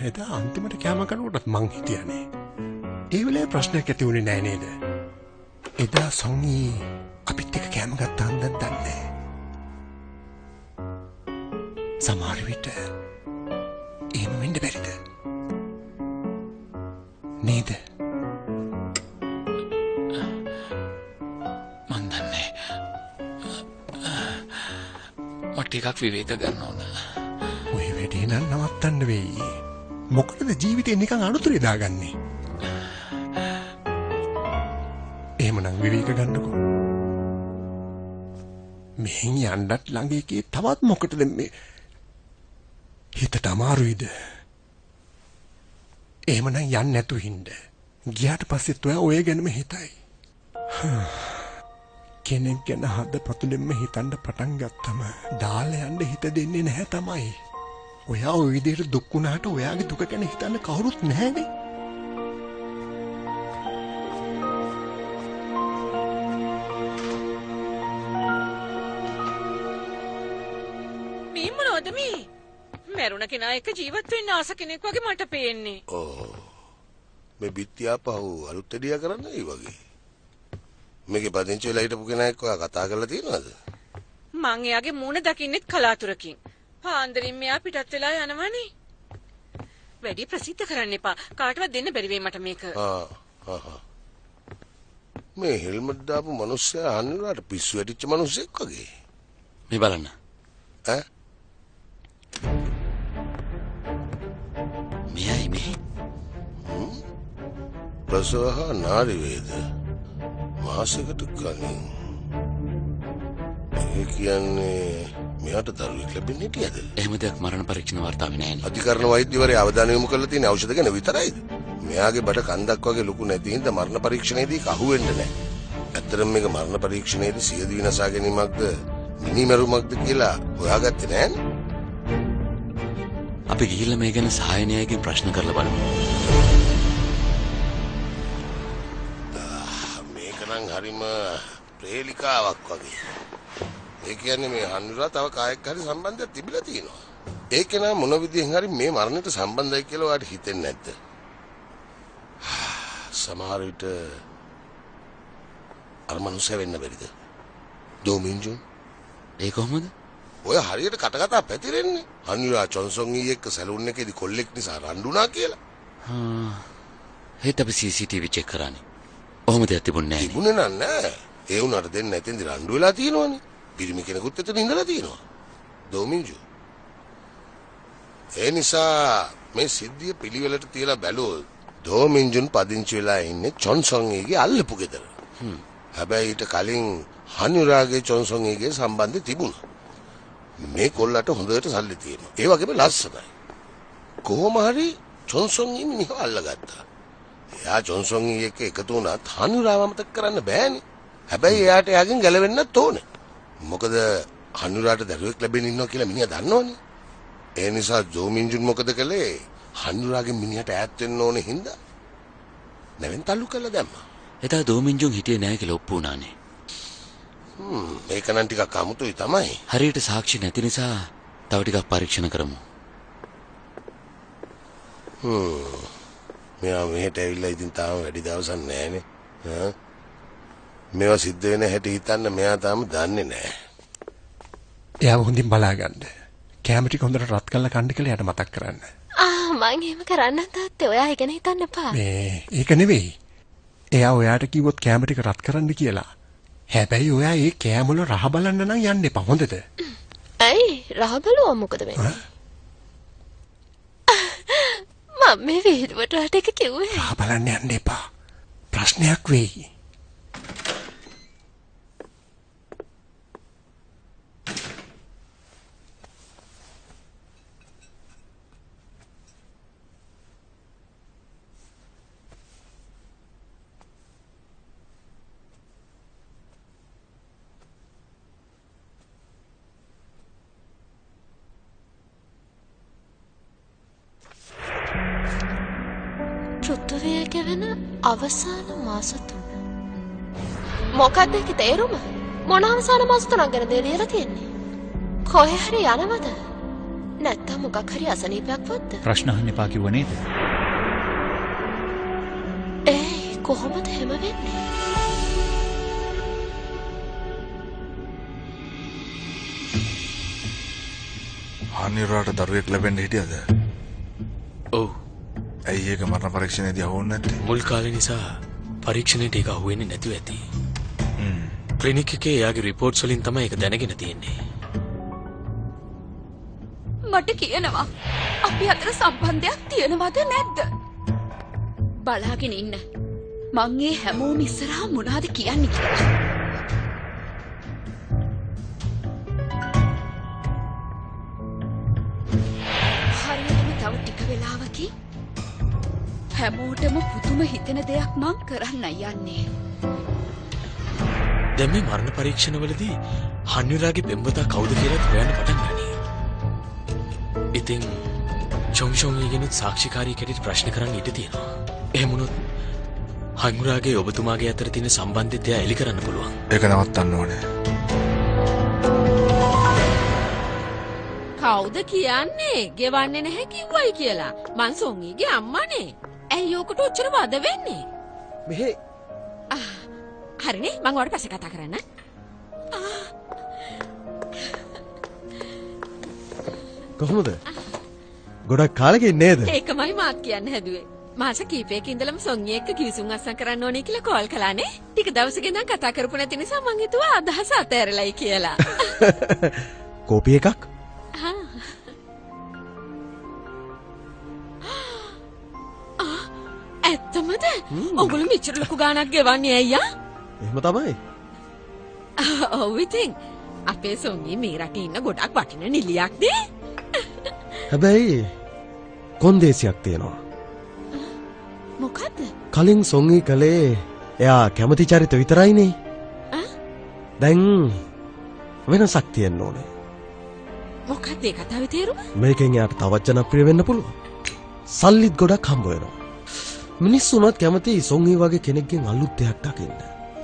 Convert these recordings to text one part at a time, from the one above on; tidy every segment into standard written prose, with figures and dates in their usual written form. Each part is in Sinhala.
එදා අන්තිමට කෑම කනකොටත් මං හිටියානේ. ඒ වෙලාවේ ප්‍රශ්නයක් ඇති වුණේ නෑ නේද? එදා සංගී අපිත් එක්ක කෑම ගත්ත හන්දක් දන්නේ. සමහර විට එහෙම වෙන්න බැරිද? නේද? මන් දන්නේ. මට ටිකක් විවේක ගන්න ඕන. ඔය වැඩේ නම් නවත්තන්න වෙයි. මොකටද ජීවිතේ නිකන් අනුතරේ දාගන්නේ? එහෙමනම් විවේක ගන්නකෝ. මෙහෙන් යන්නත් ළඟ එකේ තවත් මොකටද මේ හිතට අමාරුයිද? එහෙමනම් යන්න නැතු හින්ද. ගියාට පස්සෙත් ඔය ගැනම හිතයි. කෙනෙක් ගැන හදපතුලෙන්ම හිතන්න පටන් ගත්තම දාලා යන්න හිත දෙන්නේ නැහැ තමයි. ඔයා ওই විදිහට දුක් වුණාට ඔයාගේ දුක ගැන හිතන්න කවුරුත් නැහැනේ. මේ මොනවද මේ? මරුණ කෙනා එක්ක ජීවත් වෙන්න ආස කෙනෙක් වගේ මට පේන්නේ. ඔව්. මේ බිත්තියාපහුව අලුත් එඩියා කරන්නයි වගේ. මේකේ පදිංචි වෙලා හිටපු කෙනා එක්ක ඔයා කතා කරලා තියෙනවද? මං එයාගේ මූණ දකින්නෙත් කලාතුරකින්. පාන්දරින් මෙයා පිටත් වෙලා යනවනේ. වැඩි ප්‍රසිද්ධ කරන්න එපා. කාටවත් දෙන්න බැරි වෙයි මට මේක. මේ හෙල්මට් දාපු මිනිස්සයා අහන්නලාට පිස්සු වැටිච්ච මිනිස්සෙක් වගේ. මේ බලන්න. ඈ? මෙයයි මේ. ප්‍රසවහ නාරි වේද. මාසෙකට කලින්. ඒ කියන්නේ මෙයාට දරුවෙක් ලැබෙන්නේ නැතිද? එහෙම දෙයක් මරණ පරීක්ෂණ වාර්තාවේ නැහැ නේ. අධිකරණ වෛද්‍යවරයා අවධානය යොමු කරලා තියෙන ඖෂධ ගැන විතරයිද? මෙයාගේ බඩ කන්දක් වගේ ලොකු නැති හින්දා මරණ පරීක්ෂණයේදී අහුවෙන්න නැහැ. ඇත්තටම මේක මරණ පරීක්ෂණයේදී සියදු විනාශා ගැනීමක්ද මිනිමරුමක්ද කියලා හොයාගත්තේ නැහැනේ. අපි ගිහිල්ලා මේ ගැන සායනයගෙන් ප්‍රශ්න කරලා බලමු. මේක නම් හරිම ප්‍රේලිකාවක් වගේ. ඒ කියන්නේ මේ හඳුරා තව කායක් හරි සම්බන්ධයක් තිබිලා තියෙනවා. ඒක නා මොන විදිහෙන් හරි මේ මරණයට සම්බන්ධයි කියලා ඔයාලට හිතෙන්නේ නැද්ද? සමහර විට අර මනුස්සය වෙන්න බැරිද? දෝමින්ජු. ඒ කොහොමද? ඔය හරියට කටකතා පැතිරෙන්නේ. හඳුරා චොන්සොන් ඊ එක්ක සැලූන් එකේදී කොල්ලෙක් නිසා රණ්ඩුනා කියලා. ඒත් අපි CCTV චෙක් කරානේ. ඔහොම දෙයක් තිබුණේ නැහැ. තිබුණේ නෑ. ඒ උනාට දෙන්න නැතෙන්දි රණ්ඩු වෙලා තියෙනවනේ. පිරිමි කෙනෙකුත් එතන ඉඳලා තියෙනවා. දෝමින්ජු. ඒ නිසා මේ සිද්ධිය පිළිවෙලට තියලා බැලුවොත් දෝමින්ජුන් පදිංචි වෙලා ඉන්නේ චොන්සොන් ඊගේ අල්ලපු ගෙදර. හැබැයි ඊට කලින් හනුරාගේ චොන්සොන් ඊගේ සම්බන්ධය තිබුණා. මේ කොල්ලට හොඳට සල්ලි තියෙනවා. ඒ වගේම ලස්සනයි. කොහොම හරි චොන්සොන් ඊ මිනිහව අල්ලගත්තා. එයා චොන්සොන් ඊ එක්ක එකතු වුණත් හනුරාව අමතක කරන්න බෑනේ. හැබැයි එයාට එයාගෙන් ගැලවෙන්නත් ඕනේ. මොකද හනුරාට දරුවෙක් ලැබෙන්න ඉන්නවා කියලා මිනිහා දන්නවනේ. ඒ නිසා දෝමින්ජුන් මොකද කළේ? හනුරාගේ මිනිහට ඈත් වෙන්න ඕනේ හින්දා නැවෙන් තල්ලු කළා දැම්මා. එදා දෝමින්ජුන් හිටියේ නැහැ කියලා ඔප්පු වුණානේ. ඒක නම් ටිකක් අමුතුයි තමයි. හරියට සාක්ෂි නැති නිසා තව ටිකක් පරීක්ෂණ කරමු. මෙයා මෙහෙට ඇවිල්ලා ඉතින් තාම වැඩි දවසක් නැහැනේ. මේවා සිද්ධ වෙන හැටි හිතන්න මෙයා තාම දන්නේ නැහැ. එයාව හොඳින් බලාගන්න. කැම ටික හොඳට රත් කරලා කන්න කියලා එයාට මතක් කරන්න. මං එහෙම කරන්න තාත්තේ. ඔයා ඉගෙන හිතන්න එපා. ඒක නෙවෙයි. එයා ඔයාට කිව්වොත් කැම ටික රත් කරන්න කියලා. හැබැයි ඔයා ඒ කැම වල රහ බලන්න නම් යන්න එපා. හොඳද? ඇයි? රහ බලුවා මොකද වෙන්නේ? මම මේ වීඩියෝට එක කිව්වේ. රහ බලන්න යන්න එපා. ප්‍රශ්නයක් වෙයි. පෘථිවිය ගෙවෙන අවසාන මාස 3. මොකක්ද ඒකේ තේරුම? මොන අවසාන මාස 3ක් ගැනද ලියලා තියෙන්නේ? කොහේ හරි යනවද? නැත්තම් මොකක් හරි අසනීපයක් වත්ද? ප්‍රශ්න අහන්න එපා කිව්ව නේද? කොහොමද හැම වෙන්නේ? හානිරාට දරුවෙක් ලැබෙන්න හිටියද? ඔව්. ඇයි ඒක මරණ පරීක්ෂණයේදී අහුවෙන්නේ නැත්තේ? මුල් කාලේ නිසා පරීක්ෂණයට ඒක අහුවෙන්නේ නැතුව ඇති. ක්ලිනික් එකේ එයාගේ රිපෝට්ස් වලින් තමයි ඒක දැනගෙන තියෙන්නේ. මට කියනවා අපි අතර සම්බන්ධයක් තියෙනවද නැද්ද? බලාගෙන ඉන්න. මං ඒ හැමෝම ඉස්සරහා මොනවද කියන්නේ කියලා. හරියටම තව ටික වෙලාවකින් හැමෝටම පුදුම හිතෙන දෙයක් මං කරන්න යන්නේ. දැන් මේ මරණ පරීක්ෂණවලදී හන්විරාගේ පෙම්වතා කවුද කියලා හොයන්න පටන් ගනී. ඉතින් චොංෂොංගෙනුත් සාක්ෂිකාරී කෙරෙහි ප්‍රශ්න කරන්න ඉඩ තියෙනවා. එහෙම වුණොත් හන්විරාගේ ඔබතුමාගේ අතර තියෙන සම්බන්ධය එලි කරන්න පුළුවන්. ඒක නවත්තන්න ඕනේ. කවුද කියන්නේ? ගෙවන්නේ නැහැ කිව්වයි කියලා. මං සොංගීගේ අම්මානේ. ඇයි ඔකට ඔච්චර වද වෙන්නේ? මෙහෙ හරිනේ මං ඔයාලට පස්සේ කතා කරන්න. කොහොමද? ගොඩක් කාලෙකින් නේද? ඒකමයි මාත් කියන්න හැදුවේ. මාස කීපයක ඉඳලම සොංගී එක්ක කිවිසුම් අස්සම් කරන්න ඕනේ කියලා කෝල් කළානේ. ටික දවසක ඉඳන් කතා කරපු නැති නිසා මං හිතුවා අදහස අතෑරලයි කියලා. කෝපි එකක්? ඇත්තමද? ඔගොල්ලෝ මෙච්චර ලොකු ගාණක් ගෙවන්නේ අයියා? එහෙම තමයි. ඔව් ඉතින් අපේ සොංගී මේ රටේ ඉන්න ගොඩක් වටින නිලියක් නේ. හැබැයි කොන්දේසියක් තියෙනවා. මොකද්ද? කලින් සොංගී කලේ එයා කැමති චරිත විතරයිනේ. දැන් වෙනසක් තියෙන්න ඕනේ. මොකක්ද ඒ කතාවේ තේරුම? මේකෙන් එයාට තවත් ජනප්‍රිය වෙන්න පුළුවන්. සල්ලිත් ගොඩක් හම්බ වෙනවා. මිනිස්සුන්වත් කැමති සොංගී වගේ කෙනෙක්ගෙන් අලුත් දෙයක් දකින්න.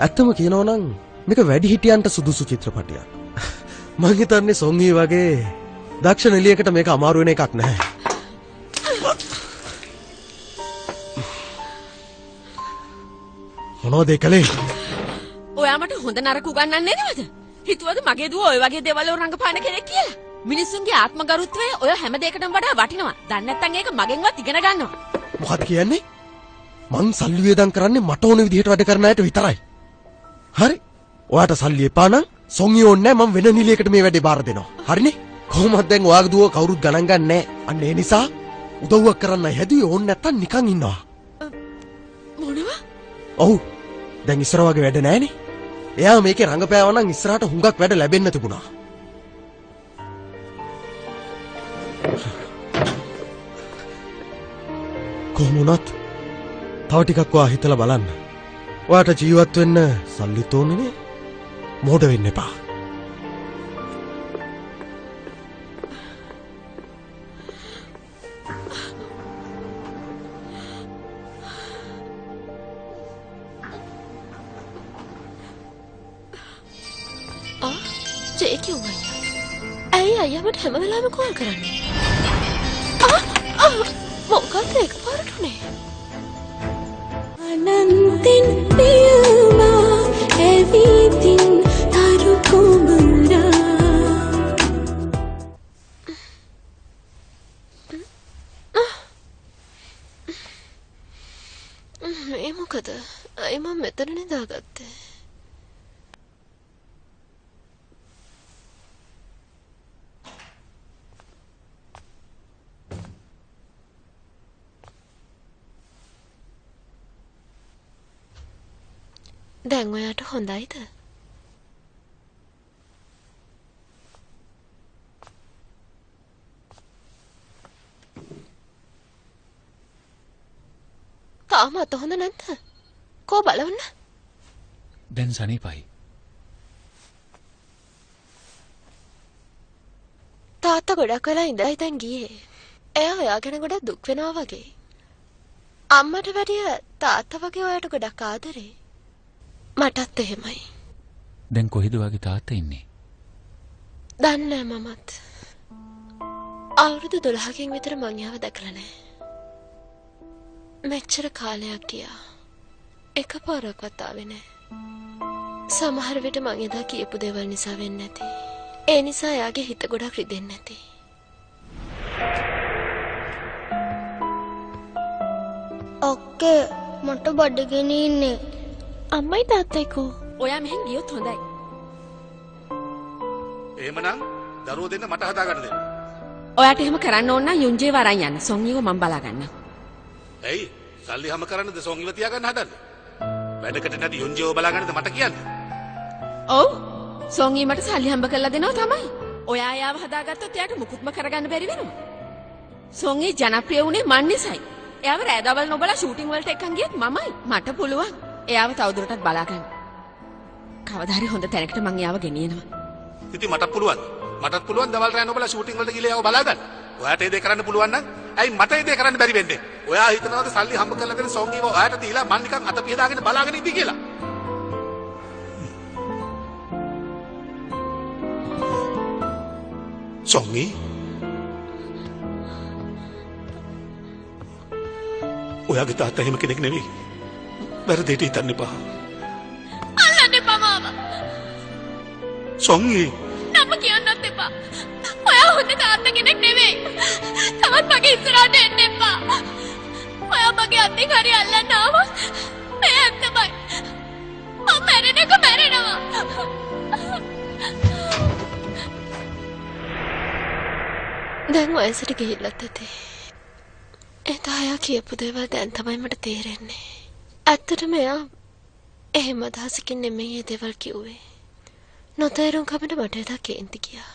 ඇත්තම කියනවා නම් මේක වැඩි හිටියන්ට සුදුසු චිත්‍රපටයක්. මං හිතන්නේ සොංගී වගේ දක්ෂ නිලියකට මේක අමාරු වෙන එකක් නැහැ. මොනවද ඒ කලේ? ඔයා මට හොඳ නරක උගන්වන්නේ නේද? හිතුවද මගේ දුව ඔය වගේ දේවල් වල රංගපාන කෙනෙක් කියලා? මිනිස්සුන්ගේ ආත්මගරුත්වය ඔය හැම දෙයකටම වඩා වටිනවා. දන්නේ නැත්නම් ඒක මගෙන්වත් ඉගෙන ගන්නවා. මොකද කියන්නේ? මං සල්ලි වේදම් කරන්නේ මට ඕන විදිහට වැඩ කරන අයට විතරයි. හරි. ඔයාට සල්ලි එපා නම් සොංගී ඕනේ නැහැ. මං වෙන නිලියකට මේ වැඩේ බාර දෙනවා. හරිනේ? කොහොමද දැන් ඔයාගේ දුව කවුරුත් ගණන් ගන්න නැහැ. අන්න ඒ නිසා උදව්වක් කරන්නයි හැදුවේ. ඕනේ නැත්තම් නිකන් ඉන්නවා. මොනවා? ඔව්. දැන් ඉස්සර වගේ වැඩ නැහැනේ. එයා මේකේ රංගපෑවා නම් ඉස්සරහට හුඟක් වැඩ ලැබෙන්න තිබුණා. කොහොම වුණත් තව ටිකක් ඔයා හිතලා බලන්න. ඔයාට ජීවත් වෙන්න සල්ලිත් ඕනේ නේ. මොඩ වෙන්න එපා. ජේ කිව්වා. ඇයි අයියා මට හැම වෙලාවෙම කෝල් කරන්නේ? මොකක්ද එකපාරට උනේ? අනන්තෙන් පියමා එවිතින් තරු කුඹුරා. මේ මොකද? අයි මම මෙතන නිදාගත්තේ. දැන් ඔයාට හොඳයිද? තාම අත හොඳ නැද්ද? කෝ බලන්න. දැන් සනීපයි. තාත්තා ගොඩක් වෙලා ඉඳලා හිටන් ගියේ. එයා ඔයා ගැන ගොඩක් දුක් වෙනවා වගේ. අම්මට වැඩිය තාත්තා වගේ ඔයාට ගොඩක් ආදරේ. මටත් එහෙමයි. දැන් කොහෙද වගේ තාත්තා ඉන්නේ? දන්නේ මමත්. අවුරුදු 12කින් විතර මං යාව දැකලා නැහැ. මෙච්චර කාලයක් ගියා. එකපාරක්වත් ආවේ නැහැ. සමහර විට මං එදා කියපු දේවල් නිසා වෙන්නේ නැති. ඒ නිසා එයාගේ හිත ගොඩක් රිදෙන්නේ නැති. ඔක්කේ මට බඩගෙන ඉන්නේ. අම්මයි තාත්තයි කෝ? ඔයා මෙහෙන් ගියොත් හොඳයි. එහෙමනම් දරුවෝ දෙන්න මට හදාගන්න දෙන්න. ඔයාට එහෙම කරන්න ඕන නම් යුන්ජේව අරන් යන්න. සොන්ගිව මම බලා ගන්නම්. ඇයි? සල්ලි හැම කරන්නද සොංගිව තියාගන්න හදන්නේ? වැඩකට නැති යොන්ජිව බලාගන්නද මට කියන්නේ? ඔව්. සොන්ගි මට සල්ලි හම්බ කරලා දෙනවා තමයි. ඔයා යාව හදාගත්තොත් එයාට මුකුත්ම කරගන්න බැරි වෙනවා. සොන්ගි ජනප්‍රිය වුණේ මන් නිසායි. එයාව රෑදවල් නොබලා ෂූටින් වලට එක්කන් ගියත් මමයි. මට පුළුවන්. එයාව තවදුරටත් බලා ගන්න. කවදා හරි හොඳ තැනකට මං එයාව ගෙනියනවා. ඉතින් මටත් පුළුවන්. මටත් පුළුවන් දවල් රෑ නොබලා ෂූටින් වලට ගිහලා එයාව බලා ගන්න. ඔයාට ඒ දේ කරන්න පුළුවන් නම් ඇයි මට ඒ දේ කරන්න බැරි වෙන්නේ? ඔයා හිතනවාද සල්ලි හම්බ කරලා දෙන සොංගිව ඔයාට දීලා මං නිකන් අත පිහදාගෙන බලාගෙන ඉඳී කියලා? සොංගි ඔයාගේ තාත්තා එහෙම කෙනෙක් නෙවෙයි. වැරදිට හිතන්න එපා. අල්ලන්න එපා මාමා. සොංගි නම කියන්නත් එපා. ඔයා හොඳ තාත්තා කෙනෙක් නෙවෙයි. තවත් මගේ ඉස්සරහට එන්න එපා. ඔයා මගේ අතින් හරි අල්ලන්න ආවොත් මේ ඇත්තමයි. මම මැරෙනක මැරෙනවා. දැන් වයසට ගිහිල්ලත් ඇති. එදා අයා කියපු දේවල් දැන් තමයි මට තේරෙන්නේ. ඇත්තටම එයා එහෙම අදහසකින් නෙමෙයි ඒ දේවල් කිව්වේ. නොතේරුම් කමට මට එදා කේන්ති ගියා.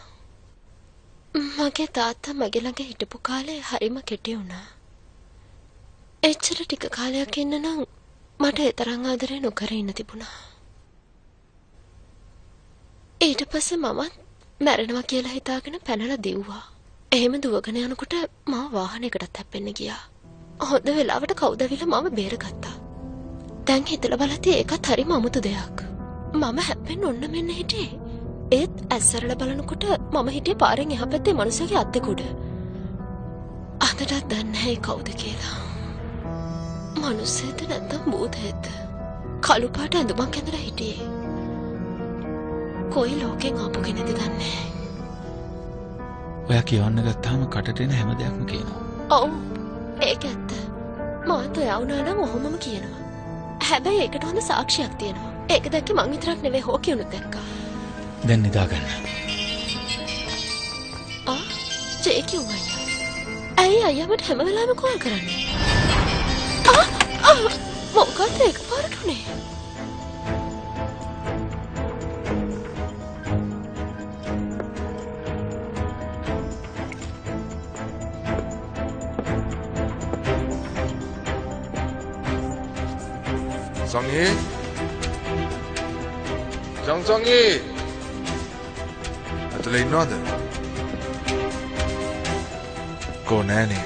මගේ තාත්තා මගේ ළඟ හිටපු කාලේ හරිම කෙටි වුණා. එච්චර ටික කාලයක් ඉන්න නම් මට ඒ තරම් ආදරේ නොකර ඉන්න තිබුණා. ඊට පස්සේ මමත් මැරෙනවා කියලා හිතාගෙන පැනලා දිව්වා. එහෙම දුවගෙන යනකොට මම වාහනයකටත් හැප්පෙන්න ගියා. හොඳ වෙලාවට කවුද ඇවිල්ලා මාව බේරගත්තා. දැන් හිතලා බලද්දී ඒකත් හරිම අමුතු දෙයක්. මම හැප්පෙන්න ඔන්න මෙන්න හිටියේ. ඒත් ඇස්සරලා බලනකොට මම හිටියේ පාරෙන් එහා පැත්තේ මිනිස්සුගේ අත්තේ කුඩ. අදටත් දන්නේ නැහැ කවුද කියලා. මිනිස්සෙක්ද නැත්නම් භූතයෙක්ද? කළු පාට ඇඳුමක් ඇඳලා හිටියේ. කොයි ලෝකෙන් ආපු කෙනෙක්ද දන්නේ නැහැ. ඔයා කියවන්න ගත්තාම කටට එන හැම දෙයක්ම කියනවා. ඔව් ඒක ඇත්ත. මාත් ඔයා වුණා නම් ඔහොමම කියනවා. හැබැයි ඒකට හොඳ සාක්ෂියක් තියෙනවා. ඒක දැක්කේ මං විතරක් නෙවෙයි හොකියුනුත් දැක්කා. දැන් නිදාගන්න. ජේ කිව්වා. ඇයි අයියා මට හැම වෙලාවෙම කෝල් කරන්නේ? මොකක්ද එකපාරට උනේ? Songi? Songi? ඇතුලේ ඉන්නවද? කෝ නෑනේ.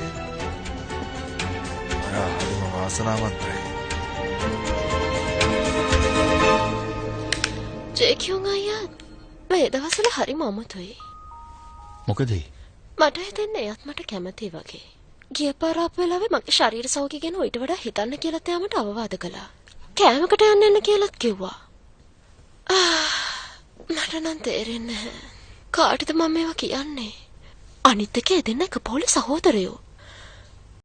ඔයා හරිම වාසනාවන්තයි. ජේ කිව්වා අයියා මේ දවස්වල හරිම අමුතුයි. මොකද? මට හිතෙන්නේ එයත් මට කැමති වගේ. ගිය පාර ආපු වෙලාවේ මගේ ශරීර සෞඛ්‍ය ගැන ඊට වඩා හිතන්න කියලා එයා මට අවවාද කළා. කෑමකට යන්න කියලාත් කිව්වා. මට නම් තේරෙන්නේ නැහැ. කාටද මම මේවා කියන්නේ? අනිත් එක දෙන්න එක පොලි සහෝදරයෝ.